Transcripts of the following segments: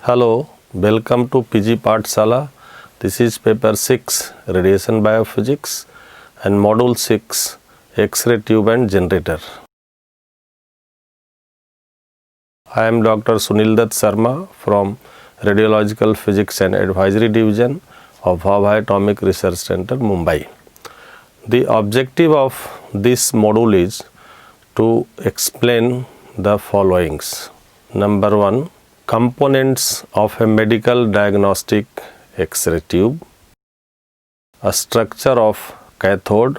Hello, welcome to PG Pathshala. This is paper 6 Radiation Biophysics and module 6 X-ray tube and generator. I am Dr. Sunil Dutt Sharma from Radiological Physics and Advisory Division of Bhabha Atomic Research Center, Mumbai. The objective of this module is to explain the followings. Number 1. Components of a medical diagnostic X-ray tube, a structure of cathode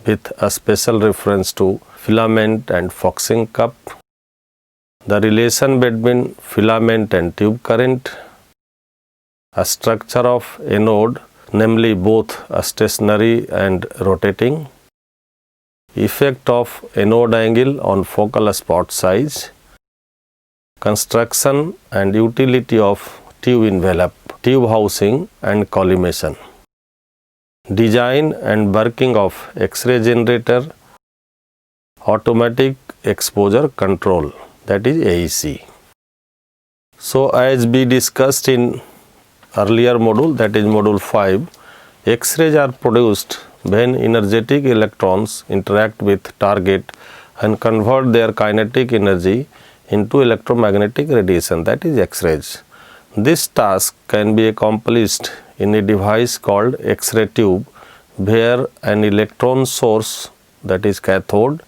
with a special reference to filament and Foxing cup, the relation between filament and tube current, a structure of anode, namely both a stationary and rotating, effect of anode angle on focal spot size, construction and utility of tube envelope, tube housing and collimation, design and working of X-ray generator, automatic exposure control, that is AEC. So as we discussed in earlier module, that is module 5, X-rays are produced when energetic electrons interact with target and convert their kinetic energy into electromagnetic radiation, that is X-rays. This task can be accomplished in a device called X-ray tube, where an electron source, that is cathode,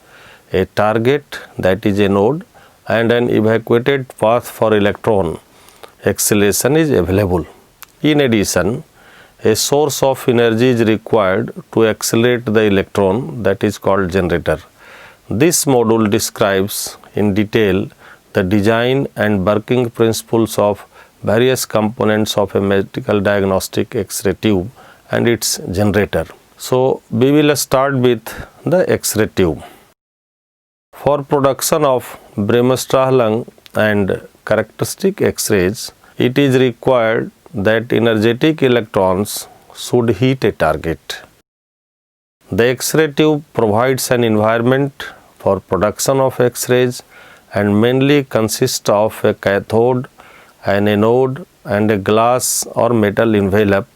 a target, that is anode, and an evacuated path for electron acceleration is available. In addition, a source of energy is required to accelerate the electron, that is called generator. This module describes in detail the design and working principles of various components of a medical diagnostic X-ray tube and its generator. So we will start with the X-ray tube. For production of Bremsstrahlung and characteristic X-rays, it is required that energetic electrons should hit a target. The X-ray tube provides an environment for production of X-rays and mainly consists of a cathode, an anode, and a glass or metal envelope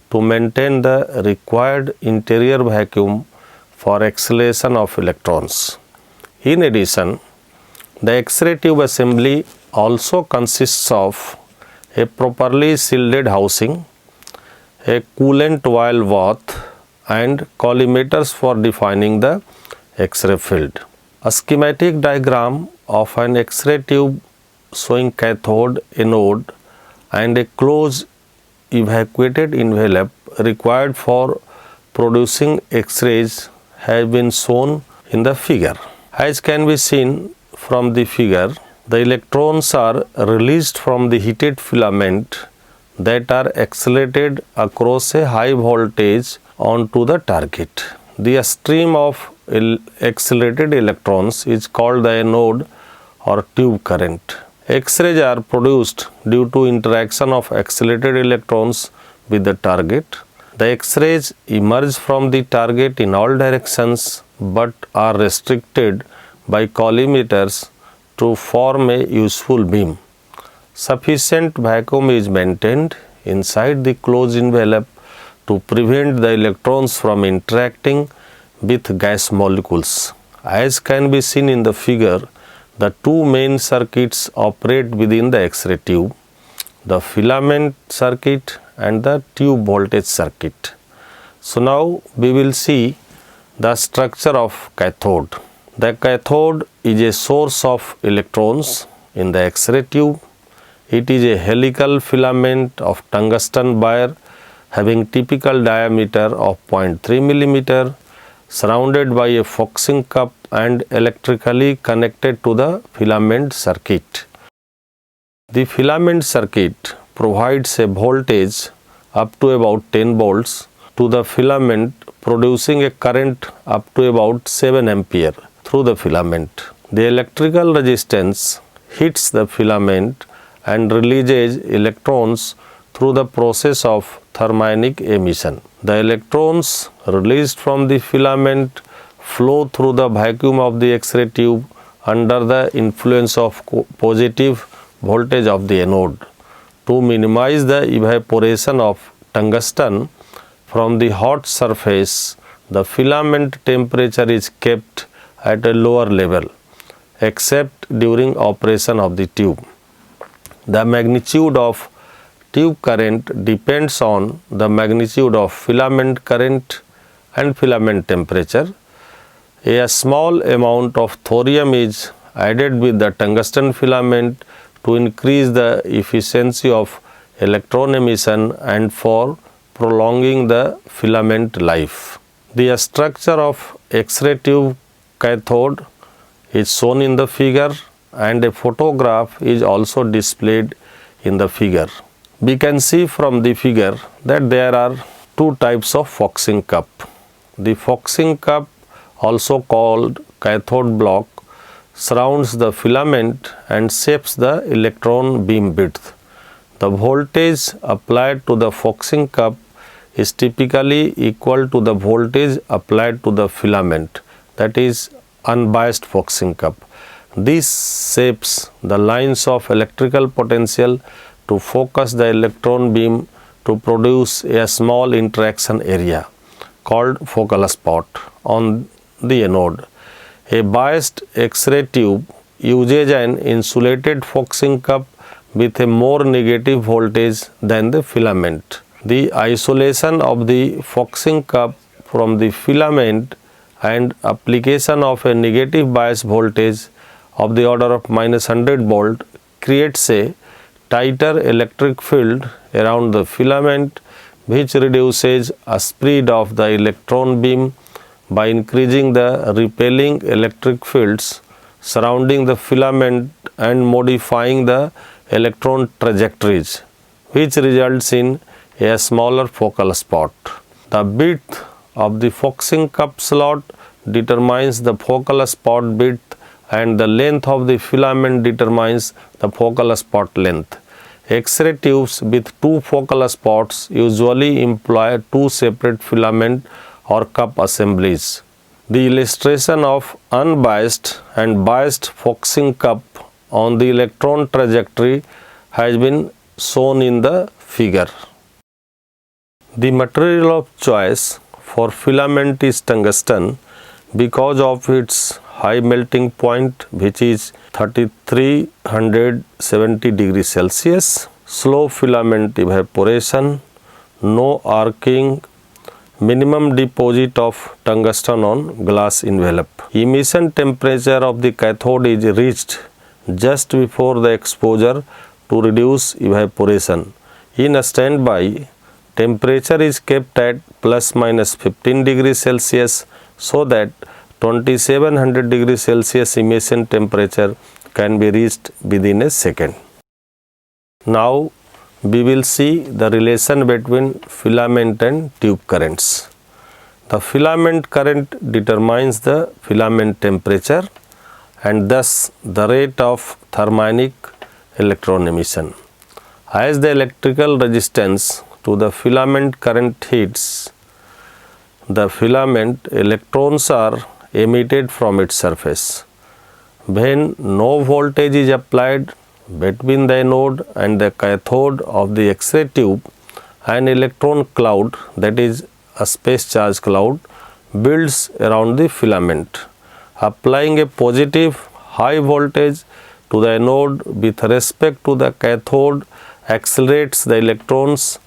to maintain the required interior vacuum for acceleration of electrons. In addition, the X-ray tube assembly also consists of a properly shielded housing, a coolant vial bath, and collimators for defining the X-ray field. A schematic diagram of an X-ray tube showing cathode, anode, and a closed evacuated envelope required for producing X-rays has been shown in the figure. As can be seen from the figure, the electrons are released from the heated filament that are accelerated across a high voltage onto the target. The stream of accelerated electrons is called the anode or tube current. X-rays are produced due to interaction of accelerated electrons with the target. The X-rays emerge from the target in all directions but are restricted by collimators to form a useful beam. Sufficient vacuum is maintained inside the closed envelope to prevent the electrons from interacting with gas molecules. As can be seen in the figure, the two main circuits operate within the X-ray tube, the filament circuit and the tube voltage circuit. So now we will see the structure of cathode. The cathode is a source of electrons in the X-ray tube. It is a helical filament of tungsten wire having typical diameter of 0.3 mm, surrounded by a Foxing cup and electrically connected to the filament circuit. The filament circuit provides a voltage up to about 10 volts to the filament, producing a current up to about 7 ampere through the filament. The electrical resistance hits the filament and releases electrons through the process of thermionic emission. The electrons released from the filament flow through the vacuum of the X-ray tube under the influence of positive voltage of the anode To minimize the evaporation of tungsten from the hot surface, the filament temperature is kept at a lower level, except during operation of the tube. The magnitude of tube current depends on the magnitude of filament current and filament temperature. A small amount of thorium is added with the tungsten filament to increase the efficiency of electron emission and for prolonging the filament life. The structure of X-ray tube cathode is shown in the figure, and a photograph is also displayed in the figure. We can see from the figure that there are two types of Fauxing cup. The Fauxing cup, also called cathode block, surrounds the filament and shapes the electron beam width. The voltage applied to the Fauxing cup is typically equal to the voltage applied to the filament, that is unbiased Fauxing cup. This shapes the lines of electrical potential to focus the electron beam to produce a small interaction area called focal spot on the anode. A biased X-ray tube uses an insulated Fauxing cup with a more negative voltage than the filament. The isolation of the Fauxing cup from the filament and application of a negative bias voltage of the order of -100 volt creates a tighter electric field around the filament, which reduces a speed of the electron beam by increasing the repelling electric fields surrounding the filament and modifying the electron trajectories, which results in a smaller focal spot. The width of the Fauxing cup slot determines the focal spot width, and the length of the filament determines the focal spot length. X-ray tubes with two focal spots usually employ two separate filament or cup assemblies. The illustration of unbiased and biased Fauxing cup on the electron trajectory has been shown in the figure. The material of choice for filament is tungsten because of its high melting point, which is 3370 degrees Celsius, slow filament evaporation, no arcing, minimum deposit of tungsten on glass envelope. Emission temperature of the cathode is reached just before the exposure to reduce evaporation. In a standby, temperature is kept at ±15 degrees Celsius so that 2700 degrees Celsius emission temperature can be reached within a second. Now we will see the relation between filament and tube currents. The filament current determines the filament temperature and thus the rate of thermionic electron emission. As the electrical resistance to the filament current hits the filament, electrons are emitted from its surface. When no voltage is applied between the anode and the cathode of the X-ray tube, an electron cloud, that is a space charge cloud, builds around the filament. Applying a positive high voltage to the anode with respect to the cathode accelerates the electrons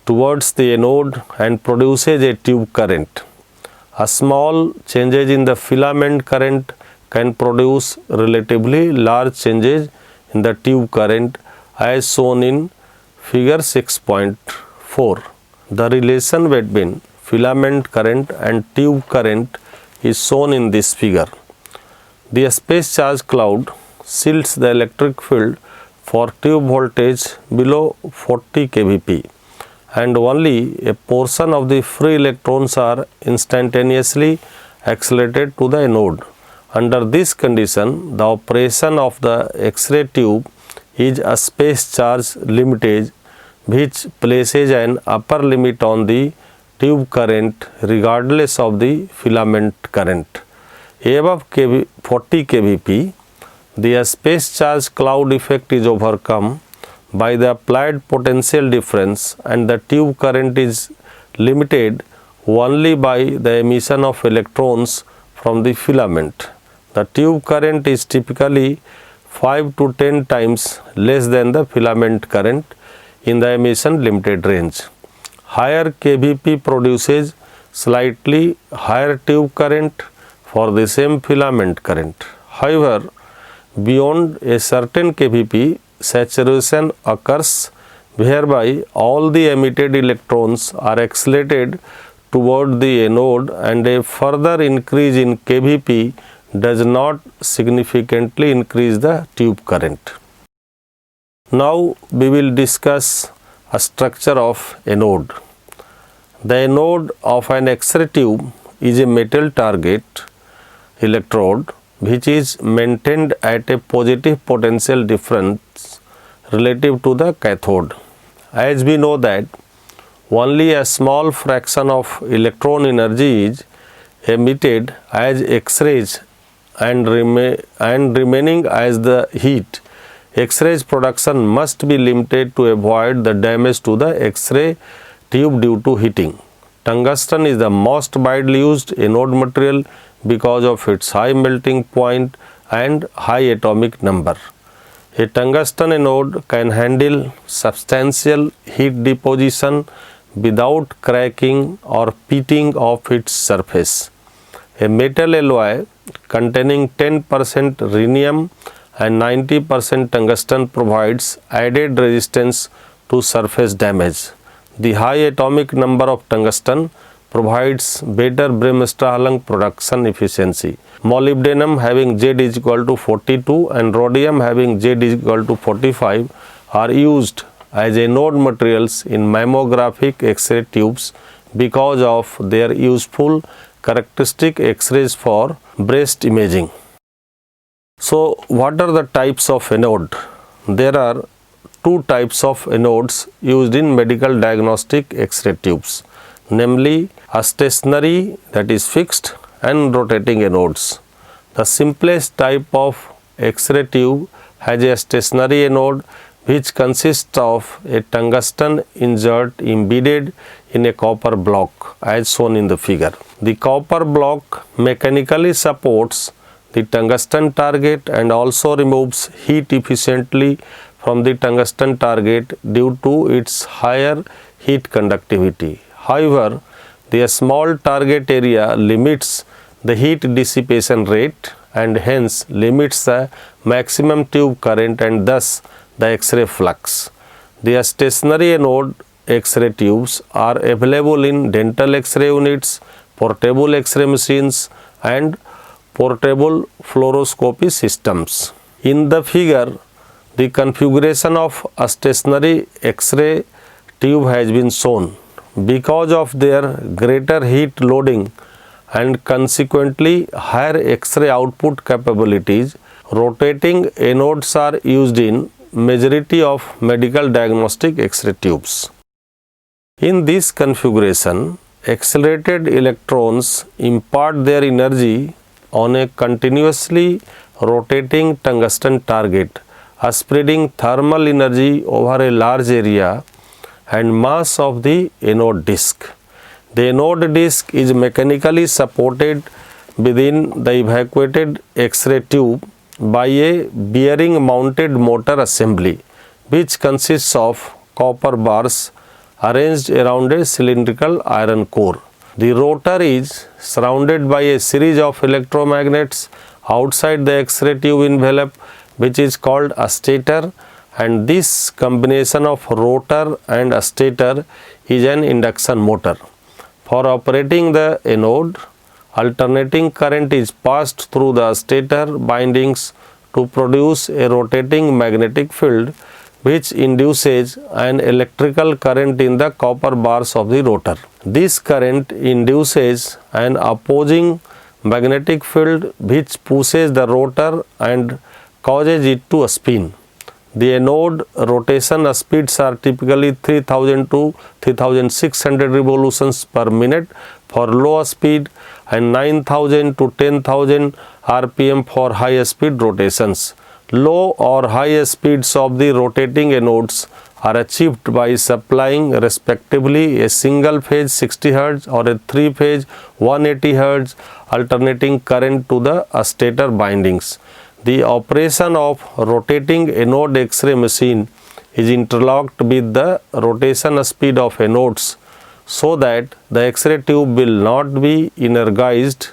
towards the anode and produces a tube current. A small changes in the filament current can produce relatively large changes in the tube current as shown in figure 6.4. The relation between filament current and tube current is shown in this figure. The space charge cloud shields the electric field for tube voltage below 40 kVp, and only a portion of the free electrons are instantaneously accelerated to the anode. Under this condition, the operation of the X-ray tube is a space charge limitage, which places an upper limit on the tube current regardless of the filament current. Above 40 kVp, the space charge cloud effect is overcome by the applied potential difference, and the tube current is limited only by the emission of electrons from the filament. The tube current is typically 5 to 10 times less than the filament current in the emission limited range. Higher kVp produces slightly higher tube current for the same filament current. However, beyond a certain kVp, saturation occurs whereby all the emitted electrons are accelerated toward the anode, and a further increase in kVp does not significantly increase the tube current. Now we will discuss a structure of anode. The anode of an X-ray tube is a metal target electrode which is maintained at a positive potential difference relative to the cathode. As we know that only a small fraction of electron energy is emitted as X-rays and remaining as the heat, X-rays production must be limited to avoid the damage to the X-ray tube due to heating. Tungsten is the most widely used anode material because of its high melting point and high atomic number. A tungsten anode can handle substantial heat deposition without cracking or pitting of its surface. A metal alloy containing 10% rhenium and 90% tungsten provides added resistance to surface damage. The high atomic number of tungsten provides better Bremsstrahlung production efficiency. Molybdenum having Z is equal to 42 and rhodium having Z is equal to 45 are used as anode materials in mammographic X-ray tubes because of their useful characteristic X-rays for breast imaging. So, what are the types of anode? There are two types of anodes used in medical diagnostic X-ray tubes, namely a stationary, that is fixed, and rotating anodes. The simplest type of X-ray tube has a stationary anode which consists of a tungsten insert embedded in a copper block as shown in the figure. The copper block mechanically supports the tungsten target and also removes heat efficiently from the tungsten target due to its higher heat conductivity. However, the small target area limits the heat dissipation rate and hence limits the maximum tube current and thus the X-ray flux. The stationary anode X-ray tubes are available in dental X-ray units, portable X-ray machines and portable fluoroscopy systems. In the figure, the configuration of a stationary X-ray tube has been shown. Because of their greater heat loading and consequently higher X-ray output capabilities, rotating anodes are used in majority of medical diagnostic X-ray tubes. In this configuration, accelerated electrons impart their energy on a continuously rotating tungsten target, spreading thermal energy over a large area and mass of the anode disc. The anode disc is mechanically supported within the evacuated X-ray tube by a bearing mounted motor assembly which consists of copper bars arranged around a cylindrical iron core. The rotor is surrounded by a series of electromagnets outside the X-ray tube envelope which is called a stator, and this combination of rotor and a stator is an induction motor. For operating the anode, alternating current is passed through the stator bindings to produce a rotating magnetic field which induces an electrical current in the copper bars of the rotor. This current induces an opposing magnetic field which pushes the rotor and causes it to spin. The anode rotation speeds are typically 3000 to 3600 revolutions per minute for low speed and 9000 to 10,000 rpm for high speed rotations. Low or high speeds of the rotating anodes are achieved by supplying respectively a single phase 60 Hz or a 3-phase 180 Hz alternating current to the stator bindings. The operation of rotating anode X-ray machine is interlocked with the rotation speed of anodes so that the X-ray tube will not be energized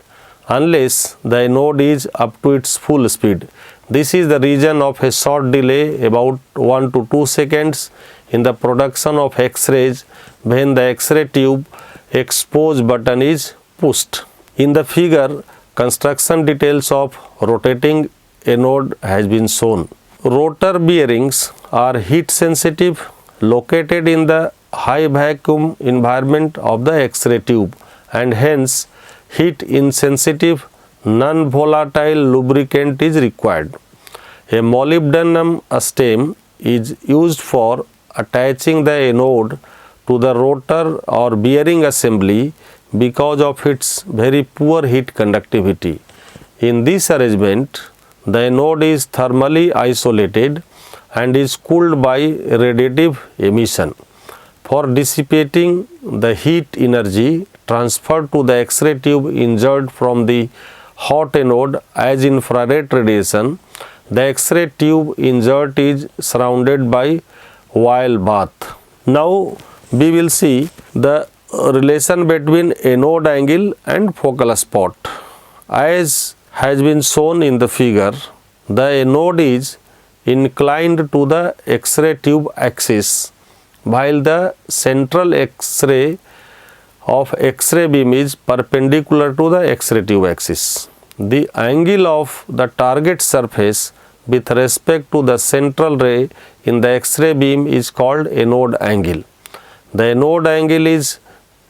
unless the anode is up to its full speed. This is the reason of a short delay about 1 to 2 seconds in the production of X-rays when the X-ray tube expose button is pushed. In the figure, construction details of rotating anode has been shown. Rotor bearings are heat sensitive, located in the high vacuum environment of the X-ray tube, and hence heat insensitive non-volatile lubricant is required. A molybdenum stem is used for attaching the anode to the rotor or bearing assembly because of its very poor heat conductivity. In this arrangement, the anode is thermally isolated and is cooled by radiative emission. For dissipating the heat energy transferred to the X-ray tube injured from the hot anode as infrared radiation, the X-ray tube insert is surrounded by oil bath. Now we will see the relation between anode angle and focal spot. As has been shown in the figure, the anode is inclined to the X-ray tube axis while the central X-ray of X-ray beam is perpendicular to the X-ray tube axis. The angle of the target surface with respect to the central ray in the X-ray beam is called anode angle. The anode angle is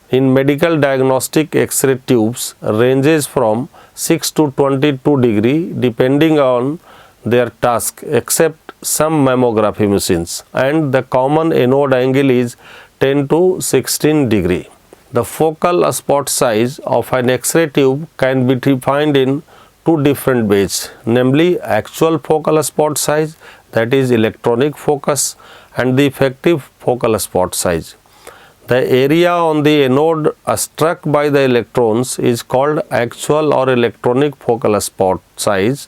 in medical diagnostic X-ray tubes ranges from 6 to 22 degree depending on their task, except some mammography machines, and the common anode angle is 10 to 16 degree. The focal spot size of an X-ray tube can be defined in two different ways, namely actual focal spot size, that is electronic focus, and the effective focal spot size. The area on the anode struck by the electrons is called actual or electronic focal spot size,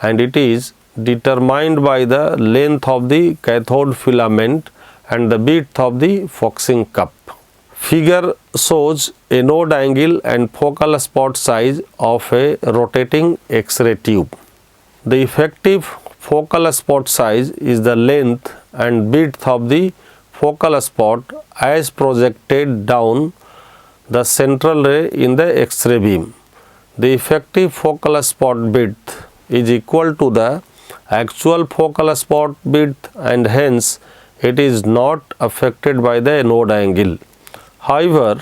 and it is determined by the length of the cathode filament and the width of the focusing cup. Figure shows anode angle and focal spot size of a rotating X-ray tube. The effective focal spot size is the length and width of the focal spot as projected down the central ray in the X-ray beam. The effective focal spot width is equal to the actual focal spot width, and hence it is not affected by the anode angle. However,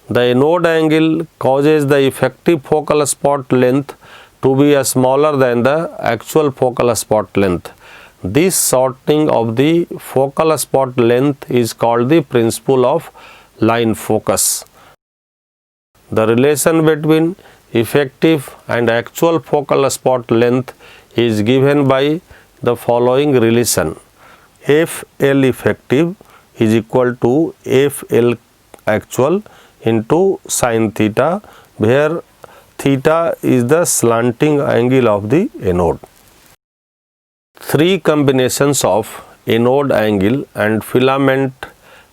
the anode angle causes the effective focal spot length to be smaller than the actual focal spot length. This shortening of the focal spot length is called the principle of line focus. The relation between effective and actual focal spot length is given by the following relation. FL effective is equal to FL actual into sin theta, where theta is the slanting angle of the anode. Three combinations of anode angle and filament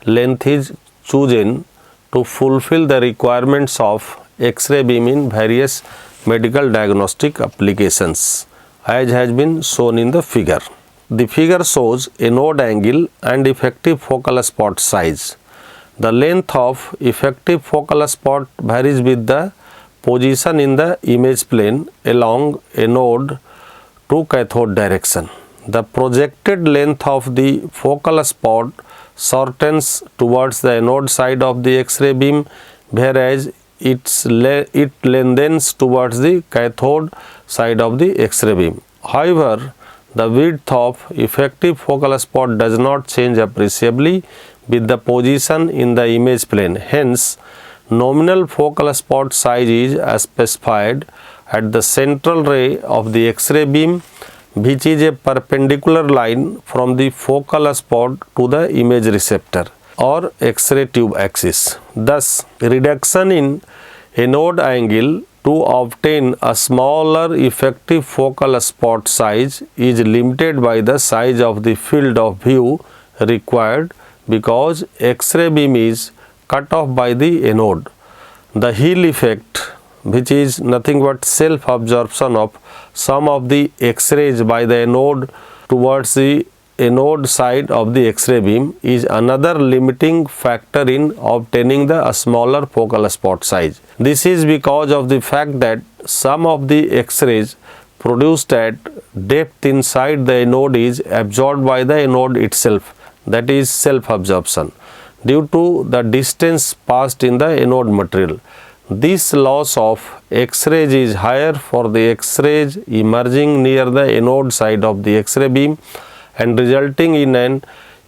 length is chosen to fulfill the requirements of X-ray beam in various medical diagnostic applications, as has been shown in the figure. The figure shows anode angle and effective focal spot size. The length of effective focal spot varies with the position in the image plane along anode to cathode direction. The projected length of the focal spot shortens towards the anode side of the X-ray beam, whereas it lengthens towards the cathode side of the X-ray beam. However, the width of effective focal spot does not change appreciably with the position in the image plane. Hence, nominal focal spot size is specified at the central ray of the X-ray beam, which is a perpendicular line from the focal spot to the image receptor or X-ray tube axis. Thus, reduction in anode angle to obtain a smaller effective focal spot size is limited by the size of the field of view required because X-ray beam is cut off by the anode. The Hill effect, which is nothing but self-absorption of some of the X-rays by the anode towards the anode side of the X-ray beam, is another limiting factor in obtaining the smaller focal spot size. This is because of the fact that some of the X-rays produced at depth inside the anode is absorbed by the anode itself, that is self-absorption, due to the distance passed in the anode material. This loss of X-rays is higher for the X-rays emerging near the anode side of the X-ray beam and resulting in an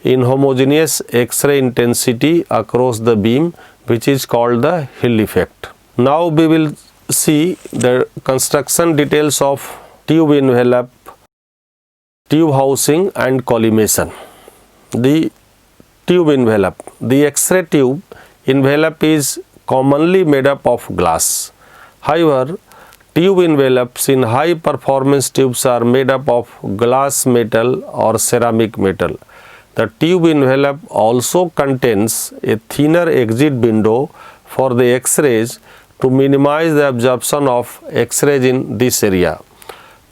inhomogeneous X-ray intensity across the beam, which is called the Hill effect. Now we will see the construction details of tube envelope, tube housing and collimation. The tube envelope. The X-ray tube envelope is commonly made up of glass. However, tube envelopes in high performance tubes are made up of glass metal or ceramic metal. The tube envelope also contains a thinner exit window for the X-rays to minimize the absorption of X-rays in this area.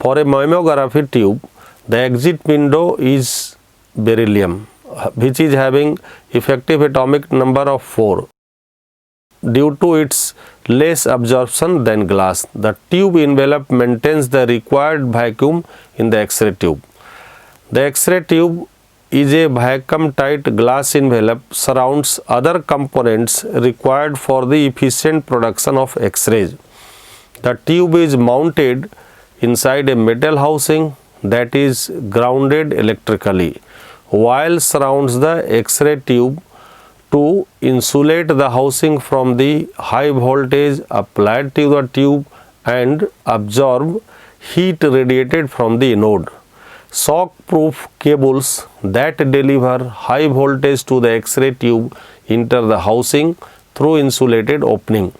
For a mammography tube, the exit window is beryllium, which is having effective atomic number of 4. Due to its less absorption than glass, the tube envelope maintains the required vacuum in the X-ray tube. The X-ray tube is a vacuum-tight glass envelope surrounds other components required for the efficient production of X-rays. The tube is mounted inside a metal housing that is grounded electrically, while surrounds the X-ray tube to insulate the housing from the high voltage applied to the tube and absorb heat radiated from the anode. Shock-proof cables that deliver high voltage to the X-ray tube enter the housing through insulated opening.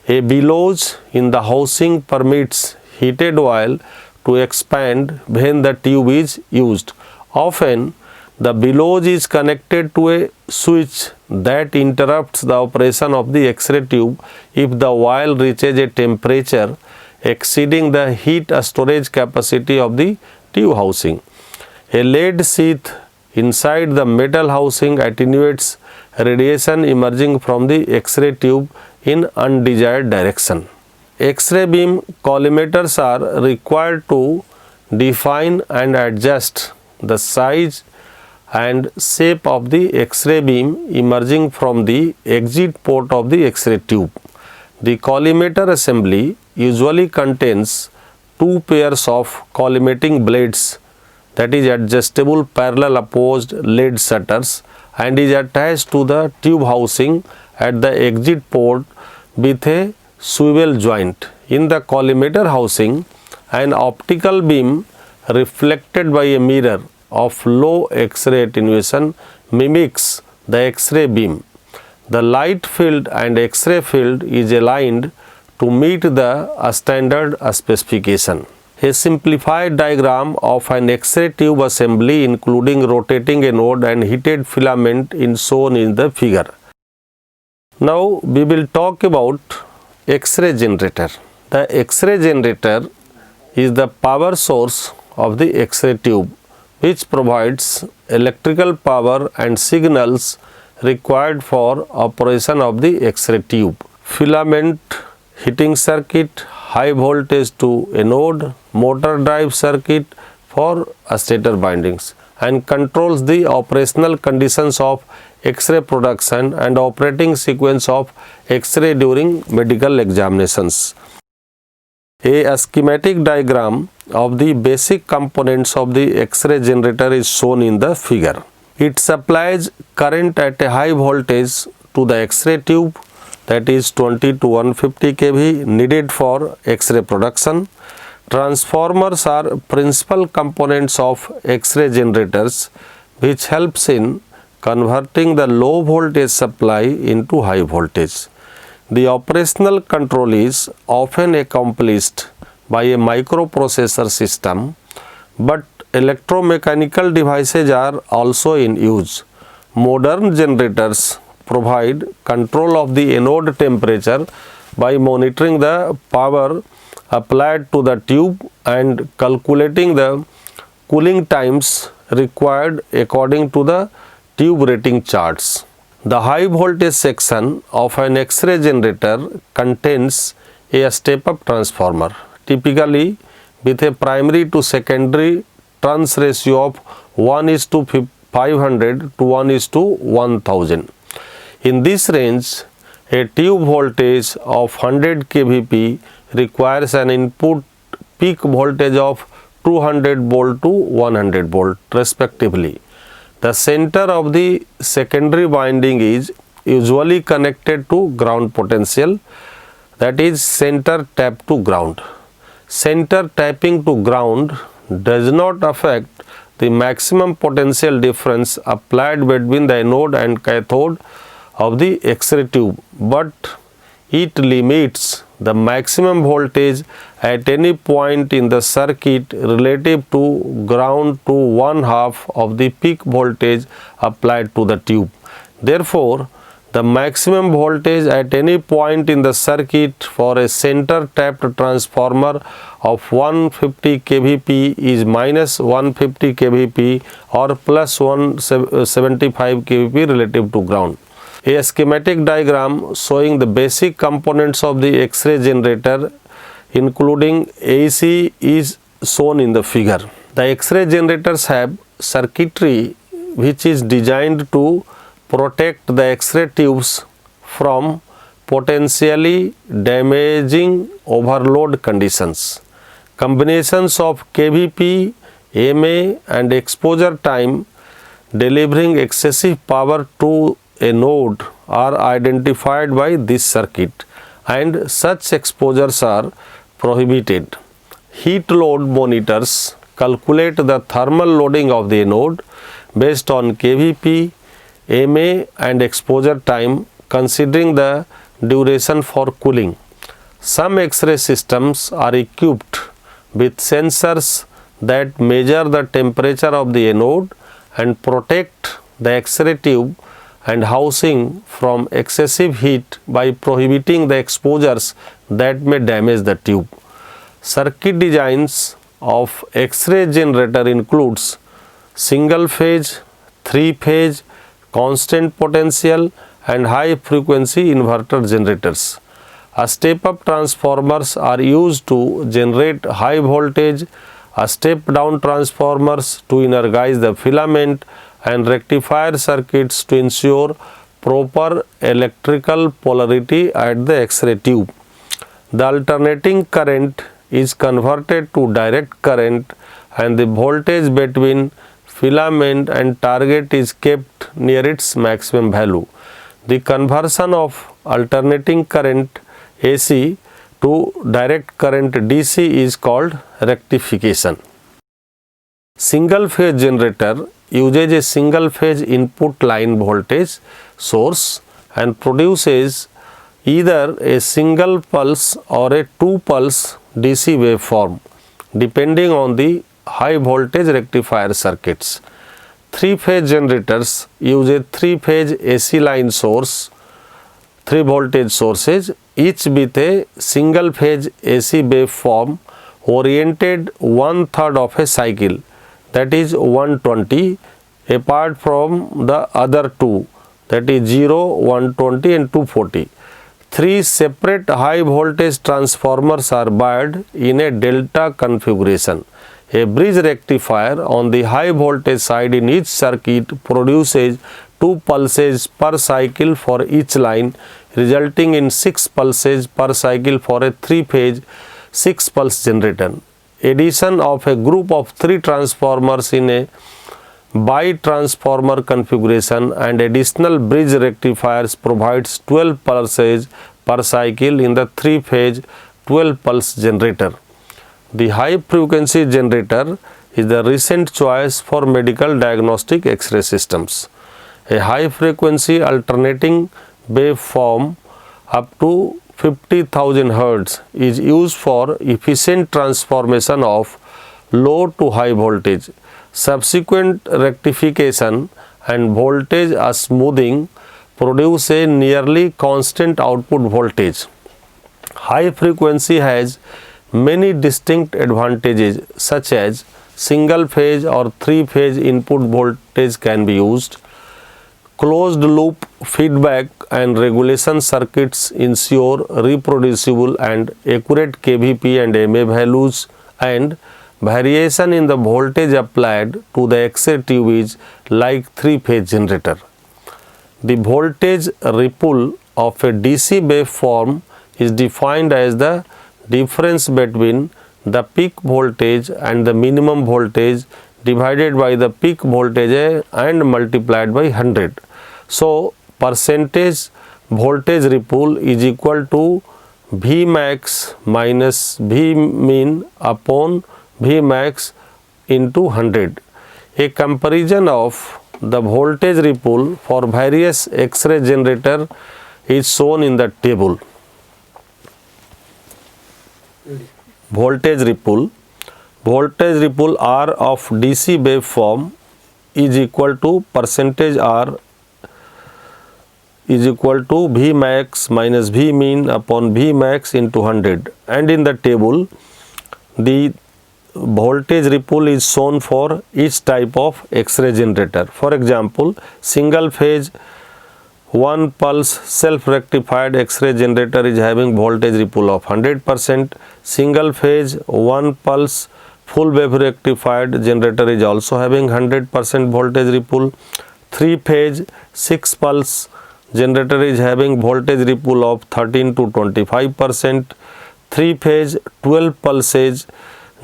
A bellows in the housing permits heated oil to expand when the tube is used. Often, the bellows is connected to a switch that interrupts the operation of the X-ray tube if the oil reaches a temperature exceeding the heat storage capacity of the tube housing. A lead sheath inside the metal housing attenuates radiation emerging from the X-ray tube in undesired direction. X-ray beam collimators are required to define and adjust the size and shape of the X-ray beam emerging from the exit port of the X-ray tube. The collimator assembly usually contains 2 pairs of collimating blades, that is adjustable parallel opposed lead shutters, and is attached to the tube housing at the exit port with a swivel joint. In the collimator housing, an optical beam reflected by a mirror of low X-ray attenuation mimics the X-ray beam. The light field and X-ray field is aligned to meet the standard specification. A simplified diagram of an X-ray tube assembly including rotating anode and heated filament is shown in the figure. Now we will talk about X-ray generator. The X-ray generator is the power source of the X-ray tube, which provides electrical power and signals required for operation of the X-ray tube. Filament heating circuit, high voltage to anode, motor drive circuit for stator bindings, and controls the operational conditions of X-ray production and operating sequence of X-ray during medical examinations. A schematic diagram of the basic components of the X-ray generator is shown in the figure. It supplies current at a high voltage to the X-ray tube, that is 20 to 150 kV needed for X-ray production. Transformers are principal components of X-ray generators which helps in converting the low voltage supply into high voltage. The operational control is often accomplished by a microprocessor system, but electromechanical devices are also in use. Modern generators provide control of the anode temperature by monitoring the power applied to the tube and calculating the cooling times required according to the tube rating charts. The high voltage section of an X-ray generator contains a step-up transformer, typically with a primary to secondary turns ratio of 1:500 to 1:1000. In this range, a tube voltage of 100 kVp requires an input peak voltage of 200 volt to 100 volt respectively. The center of the secondary winding is usually connected to ground potential, that is center tap to ground. Center tapping to ground does not affect the maximum potential difference applied between the anode and cathode of the X-ray tube, but it limits the maximum voltage at any point in the circuit relative to ground to 1/2 of the peak voltage applied to the tube. Therefore, the maximum voltage at any point in the circuit for a center tapped transformer of 150 kVp is minus 150 kVp or plus 175 kVp relative to ground. A schematic diagram showing the basic components of the X-ray generator including AC is shown in the figure. The X-ray generators have circuitry which is designed to protect the X-ray tubes from potentially damaging overload conditions. Combinations of kVp, MA and exposure time delivering excessive power to a node are identified by this circuit, and such exposures are prohibited. Heat load monitors calculate the thermal loading of the anode based on kVp, MA and exposure time, considering the duration for cooling. Some X-ray systems are equipped with sensors that measure the temperature of the anode and protect the X-ray tube and housing from excessive heat by prohibiting the exposures that may damage the tube. Circuit designs of X-ray generator includes single phase, 3-phase, constant potential and high frequency inverter generators. A step-up transformers are used to generate high voltage, a step-down transformers to energize the filament and rectifier circuits to ensure proper electrical polarity at the X-ray tube. The alternating current is converted to direct current and the voltage between filament and target is kept near its maximum value. The conversion of alternating current AC to direct current DC is called rectification. Single phase generator uses a single phase input line voltage source and produces either a single pulse or a 2-pulse DC waveform depending on the high voltage rectifier circuits. 3-phase generators use a 3-phase AC line source, 3 voltage sources, each with a single phase AC waveform oriented 1/3 of a cycle, that is 120, apart from the other two, that is 0, 120 and 240. 3 separate high voltage transformers are wired in a delta configuration. A bridge rectifier on the high voltage side in each circuit produces 2 pulses per cycle for each line, resulting in 6 pulses per cycle for a 3-phase 6-pulse generator. Addition of a group of 3 transformers in a bi-transformer configuration and additional bridge rectifiers provides 12 pulses per cycle in the 3-phase 12-pulse generator. The high frequency generator is the recent choice for medical diagnostic X-ray systems. A high frequency alternating waveform up to 50,000 Hz is used for efficient transformation of low to high voltage. Subsequent rectification and voltage smoothing produce a nearly constant output voltage. High frequency has many distinct advantages such as single phase or three phase input voltage can be used. Closed loop feedback and regulation circuits ensure reproducible and accurate kVp and MA values, and variation in the voltage applied to the X-ray tube is like three-phase generator. The voltage ripple of a DC waveform is defined as the difference between the peak voltage and the minimum voltage divided by the peak voltage and multiplied by 100. So, percentage voltage ripple is equal to Vmax minus Vmin upon Vmax into 100. A comparison of the voltage ripple for various X-ray generator is shown in the table. Voltage ripple R of DC waveform is equal to percentage R is equal to Vmax minus Vmin upon Vmax into 100, and in the table the voltage ripple is shown for each type of X-ray generator. For example, single phase 1 pulse self-rectified X-ray generator is having voltage ripple of 100%. Single phase 1 pulse full wave rectified generator is also having 100% voltage ripple. 3 phase 6 pulse generator is having voltage ripple of 13 to 25%. 3 phase 12 pulses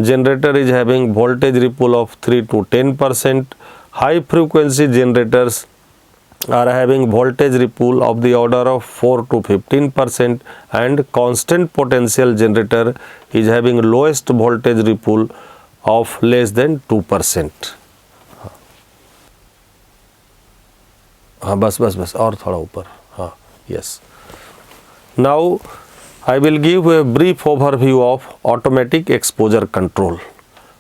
generator is having voltage ripple of 3 to 10%. High frequency generators are having voltage ripple of the order of 4 to 15%, and constant potential generator is having lowest voltage ripple of less than 2%. हाँ बस और थोड़ा ऊपर हाँ yes. Now I will give a brief overview of automatic exposure control.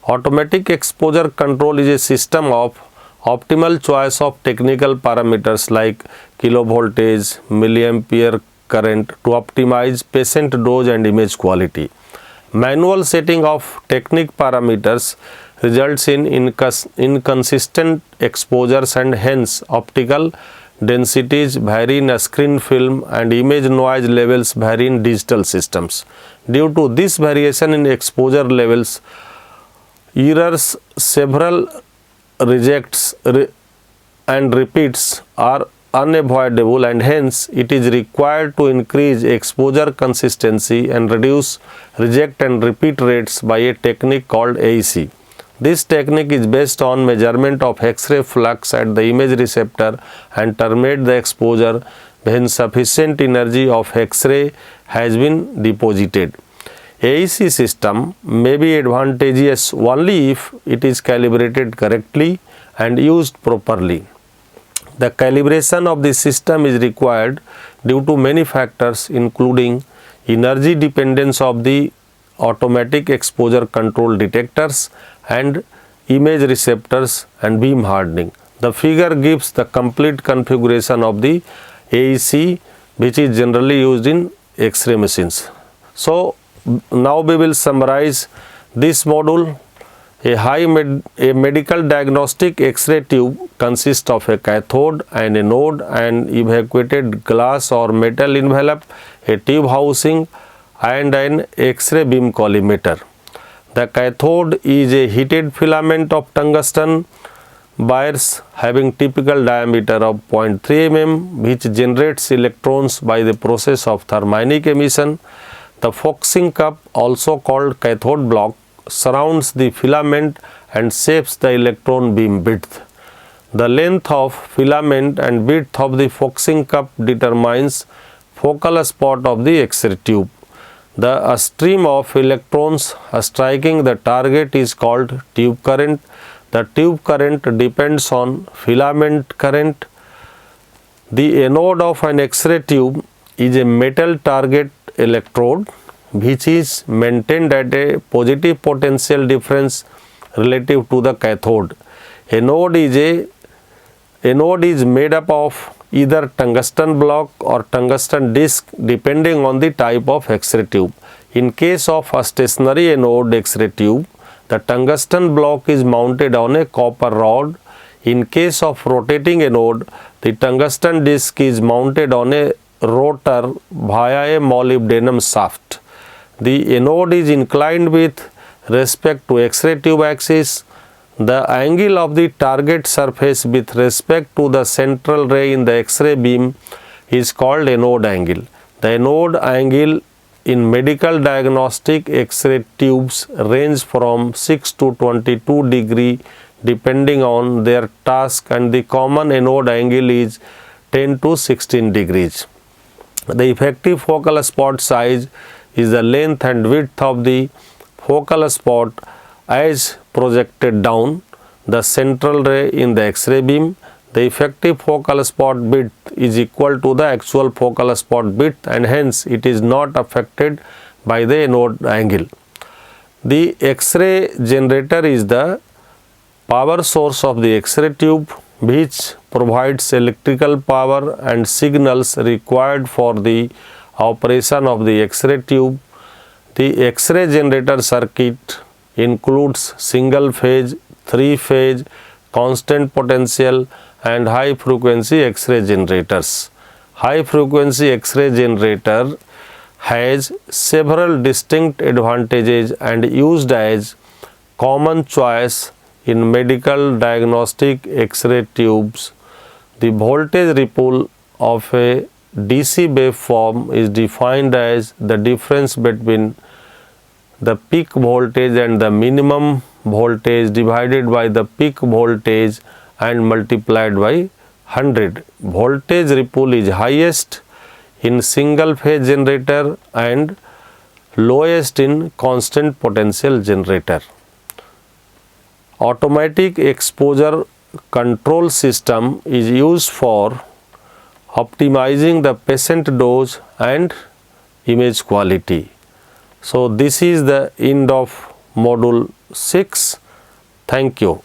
Automatic exposure control is a system of optimal choice of technical parameters like kilovoltage, milliampere current to optimize patient dose and image quality. Manual setting of technique parameters results in inconsistent exposures, and hence optical densities vary in a screen film and image noise levels vary in digital systems. Due to this variation in exposure levels, errors, several rejects and repeats are unavoidable, and hence it is required to increase exposure consistency and reduce reject and repeat rates by a technique called AEC. This technique is based on measurement of X-ray flux at the image receptor and terminate the exposure when sufficient energy of X-ray has been deposited. AEC system may be advantageous only if it is calibrated correctly and used properly. The calibration of the system is required due to many factors, including energy dependence of the automatic exposure control detectors and image receptors and beam hardening. The figure gives the complete configuration of the AEC, which is generally used in X-ray machines. So now we will summarize this module. A medical diagnostic X-ray tube consists of a cathode and a node, an evacuated glass or metal envelope, a tube housing, and an X-ray beam collimator. The cathode is a heated filament of tungsten wires having typical diameter of 0.3 mm, which generates electrons by the process of thermionic emission. The focusing cup, also called cathode block, surrounds the filament and shapes the electron beam width. The length of filament and width of the focusing cup determines focal spot of the X-ray tube. A stream of electrons striking the target is called tube current. The tube current depends on filament current. The anode of an X-ray tube is a metal target electrode which is maintained at a positive potential difference relative to the cathode. Anode is made up of either tungsten block or tungsten disc depending on the type of X-ray tube. In case of a stationary anode X-ray tube, the tungsten block is mounted on a copper rod. In case of rotating anode, the tungsten disc is mounted on a rotor via a molybdenum shaft. The anode is inclined with respect to X-ray tube axis. The angle of the target surface with respect to the central ray in the X-ray beam is called anode angle. The anode angle in medical diagnostic X-ray tubes range from 6 to 22 degree depending on their task, and the common anode angle is 10 to 16 degrees. The effective focal spot size is the length and width of the focal spot as projected down the central ray in the X-ray beam. The effective focal spot width is equal to the actual focal spot width, and hence it is not affected by the anode angle. The X-ray generator is the power source of the X-ray tube which provides electrical power and signals required for the operation of the X-ray tube. The X-ray generator circuit includes single phase, three phase, constant potential and high frequency X-ray generators. High frequency X-ray generator has several distinct advantages and used as common choice in medical diagnostic X-ray tubes. The voltage ripple of a DC waveform is defined as the difference between the peak voltage and the minimum voltage divided by the peak voltage and multiplied by 100. Voltage ripple is highest in single phase generator and lowest in constant potential generator. Automatic exposure control system is used for optimizing the patient dose and image quality. So this is the end of module 6. Thank you.